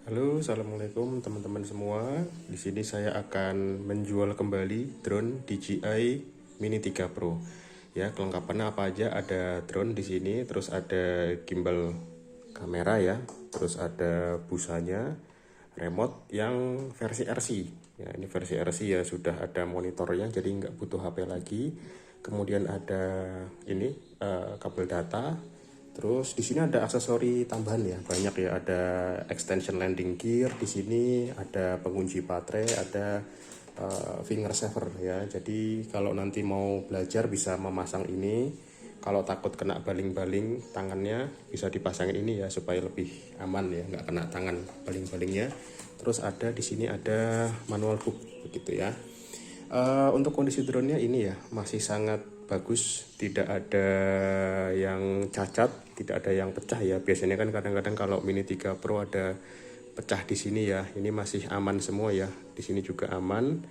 Halo, assalamualaikum teman-teman semua. Di sini saya akan menjual kembali drone DJI Mini 3 Pro. Ya, kelengkapannya apa aja? Ada drone di sini, terus ada gimbal kamera ya, terus ada busanya, remote yang versi RC. Ya, ini versi RC ya, sudah ada monitornya, jadi nggak butuh HP lagi. Kemudian ada ini kabel data. Terus di sini ada aksesori tambahan ya, banyak ya, ada extension landing gear di sini, ada pengunci baterai, ada finger saver ya. Jadi kalau nanti mau belajar bisa memasang ini. Kalau takut kena baling-baling tangannya bisa dipasangin ini ya supaya lebih aman ya, nggak kena tangan baling-balingnya. Terus ada di sini ada manual book begitu ya. Untuk kondisi drone-nya ini ya masih sangat bagus, tidak ada yang cacat, tidak ada yang pecah ya. Biasanya kan kadang-kadang kalau Mini 3 Pro ada pecah di sini ya. Ini masih aman semua ya. Di sini juga aman.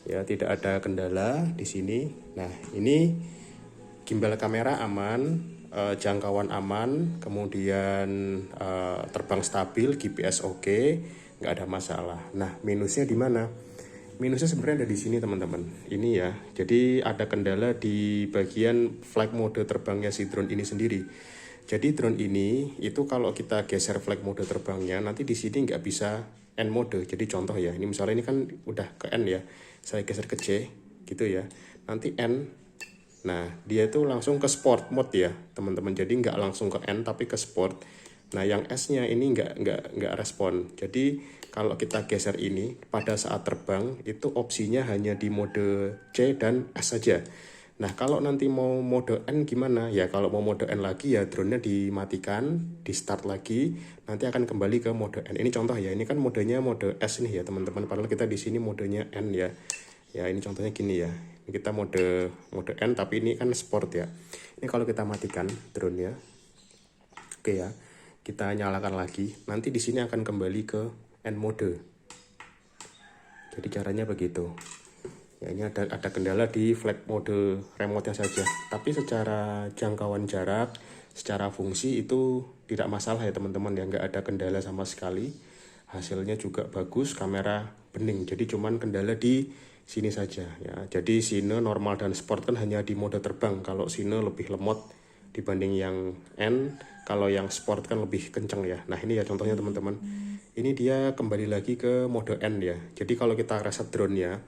Ya, tidak ada kendala di sini. Nah, ini gimbal kamera aman, jangkauan aman, kemudian terbang stabil, GPS oke, nggak ada masalah. Nah, minusnya di mana? Minusnya sebenarnya ada di sini teman-teman. Ini ya, jadi ada kendala di bagian flight mode terbangnya si drone ini sendiri. Jadi drone ini itu kalau kita geser flight mode terbangnya, nanti di sini nggak bisa N mode. Jadi contoh ya, ini misalnya ini kan udah ke N ya, saya geser ke C gitu ya. Nanti N, nah dia itu langsung ke sport mode ya teman-teman. Jadi nggak langsung ke N tapi ke sport. Nah yang S-nya ini nggak respon. Jadi kalau kita geser ini pada saat terbang itu opsinya hanya di mode C dan S saja. Nah kalau nanti mau mode N gimana? Ya kalau mau mode N lagi ya drone-nya dimatikan, di start lagi, nanti akan kembali ke mode N. Ini contoh ya, ini kan modenya mode S nih ya teman-teman. Padahal kita di sini modenya N ya. Ya ini contohnya gini ya. Ini kita mode N tapi ini kan sport ya. Ini kalau kita matikan drone-nya. Oke ya. Kita nyalakan lagi. Nanti di sini akan kembali ke N mode. Jadi caranya begitu. Ya ini ada kendala di flight mode remote-nya saja. Tapi secara jangkauan jarak, secara fungsi itu tidak masalah ya teman-teman ya, nggak ada kendala sama sekali. Hasilnya juga bagus, kamera bening. Jadi cuman kendala di sini saja ya. Jadi Cine normal dan sport kan hanya di mode terbang. Kalau Cine lebih lemot dibanding yang N, kalau yang sport kan lebih kenceng ya. Nah ini ya contohnya teman-teman. Ini dia kembali lagi ke mode N ya. Jadi kalau kita reset drone-nya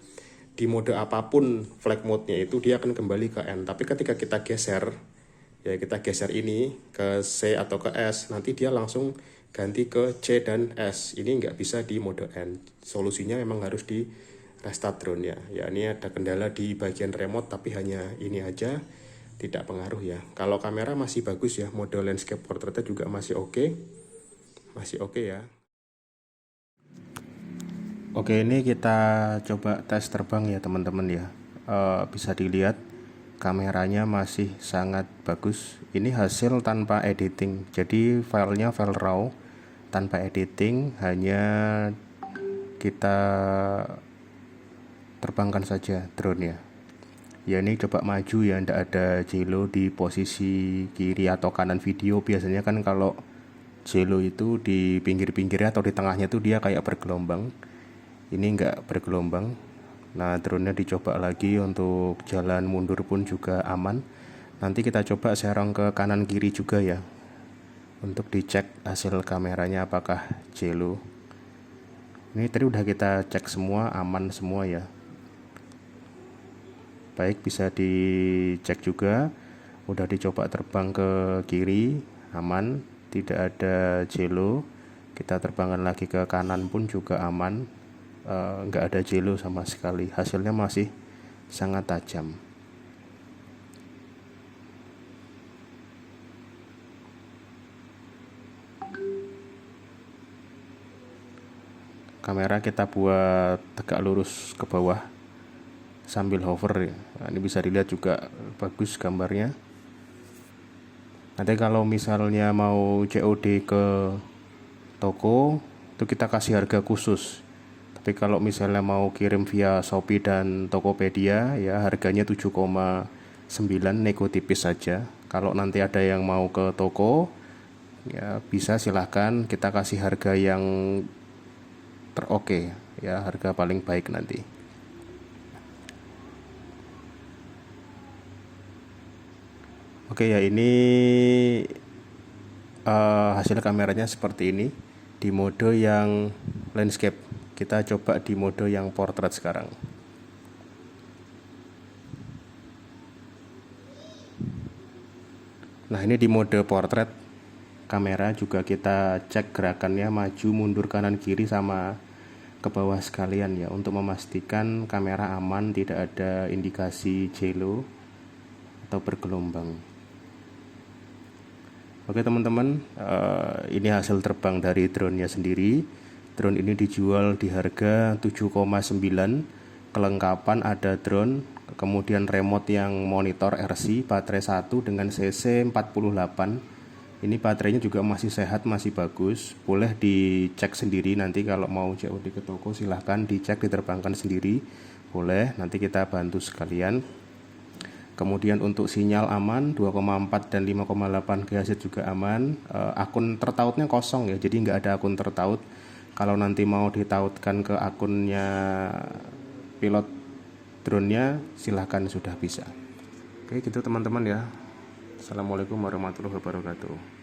di mode apapun flight mode-nya itu dia akan kembali ke N. Tapi ketika kita geser, ya kita geser ini ke C atau ke S, nanti dia langsung ganti ke C dan S. Ini nggak bisa di mode N. Solusinya memang harus di restart drone ya. Ya ini ada kendala di bagian remote tapi hanya ini aja, tidak pengaruh ya. Kalau kamera masih bagus ya, mode landscape portrait juga masih oke. Masih oke ya. Oke, ini kita coba tes terbang ya teman-teman ya. Bisa dilihat kameranya masih sangat bagus. Ini hasil tanpa editing. Jadi filenya file RAW tanpa editing, hanya kita terbangkan saja drone ya. Ya ini coba maju ya, ndak ada jello di posisi kiri atau kanan video. Biasanya kan kalau jello itu di pinggir-pinggirnya atau di tengahnya tuh dia kayak bergelombang. Ini nggak bergelombang. Nah drone-nya dicoba lagi untuk jalan mundur pun juga aman. Nanti kita coba serong ke kanan kiri juga ya, untuk dicek hasil kameranya apakah jello. Ini tadi udah kita cek semua, aman semua ya. Baik, bisa dicek juga. Udah dicoba terbang ke kiri, aman, tidak ada jello. Kita terbangkan lagi ke kanan pun juga aman. Nggak ada jello sama sekali. Hasilnya masih sangat tajam. Kamera kita buat tegak lurus ke bawah sambil hover ya. Nah, ini bisa dilihat juga bagus gambarnya. Nanti kalau misalnya mau COD ke toko itu kita kasih harga khusus. Tapi kalau misalnya mau kirim via Shopee dan Tokopedia ya harganya 7,9, nego tipis saja. Kalau nanti ada yang mau ke toko ya bisa silahkan, kita kasih harga yang teroke ya, harga paling baik nanti. Oke ya, ini hasil kameranya seperti ini di mode yang landscape. Kita coba di mode yang portrait sekarang. Nah, ini di mode portrait, kamera juga kita cek gerakannya maju, mundur, kanan, kiri, sama ke bawah sekalian ya, untuk memastikan kamera aman, tidak ada indikasi jelo atau bergelombang. Oke teman-teman, ini hasil terbang dari drone-nya sendiri. Drone ini dijual di harga 7,9. Kelengkapan ada drone, kemudian remote yang monitor RC, baterai 1 dengan CC 48. Ini baterainya juga masih sehat, masih bagus. Boleh dicek sendiri nanti kalau mau COD ke toko, silahkan dicek, diterbangkan sendiri. Boleh, nanti kita bantu sekalian. Kemudian untuk sinyal aman, 2,4 dan 5,8 GHz juga aman. Akun tertautnya kosong ya, jadi nggak ada akun tertaut. Kalau nanti mau ditautkan ke akunnya pilot drone-nya, silahkan, sudah bisa. Oke gitu teman-teman ya. Assalamualaikum warahmatullahi wabarakatuh.